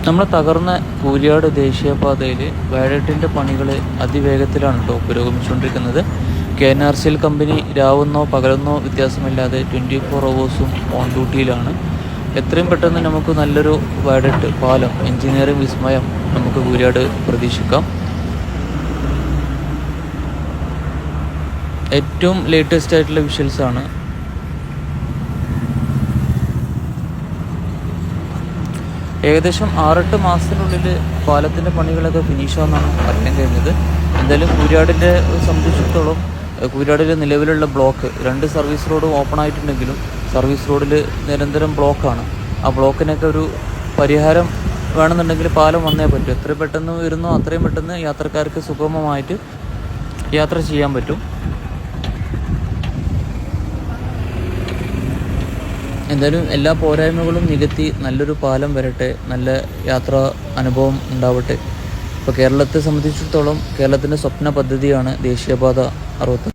നമ്മൾ തകർന്ന കൂരിയാട് ദേശീയപാതയിൽ വയഡക്റ്റിൻ്റെ പണികൾ അതിവേഗത്തിലാണ് പുരോഗമിച്ചുകൊണ്ടിരിക്കുന്നത്. KNRCL കമ്പനി രാവെന്നോ പകലെന്നോ വ്യത്യാസമില്ലാതെ 24 hours ഓൺ ഡ്യൂട്ടിയിലാണ്. എത്രയും പെട്ടെന്ന് നമുക്ക് നല്ലൊരു വയഡക്റ്റ് പാലം, എഞ്ചിനീയറിംഗ് വിസ്മയം നമുക്ക് കൂരിയാട് പ്രതീക്ഷിക്കാം. ഏറ്റവും ലേറ്റസ്റ്റ് ആയിട്ടുള്ള വിഷ്വൽസാണ്. ഏകദേശം 6-8 മാസത്തിനുള്ളിൽ പാലത്തിൻ്റെ പണികളൊക്കെ ഫിനിഷാണെന്നാണ് അറിയാൻ കഴിഞ്ഞത്. എന്തായാലും കൂരിയാടിൻ്റെ സംബന്ധിച്ചിടത്തോളം കൂരിയാടിലെ നിലവിലുള്ള ബ്ലോക്ക് 2 സർവീസ് റോഡും ഓപ്പൺ ആയിട്ടുണ്ടെങ്കിലും സർവീസ് റോഡിൽ നിരന്തരം ബ്ലോക്കാണ്. ആ ബ്ലോക്കിനൊക്കെ ഒരു പരിഹാരം വേണമെന്നുണ്ടെങ്കിൽ പാലം വന്നേ പറ്റും. എത്ര പെട്ടെന്ന് വരുന്നോ അത്രയും പെട്ടെന്ന് യാത്രക്കാർക്ക് സുഗമമായിട്ട് യാത്ര ചെയ്യാൻ പറ്റും. എന്തായാലും എല്ലാ പോരായ്മകളും നികത്തി നല്ലൊരു പാലം വരട്ടെ, നല്ല യാത്രാ അനുഭവം ഉണ്ടാവട്ടെ. ഇപ്പോൾ കേരളത്തെ സംബന്ധിച്ചിടത്തോളം കേരളത്തിൻ്റെ സ്വപ്ന പദ്ധതിയാണ് ദേശീയപാത 60.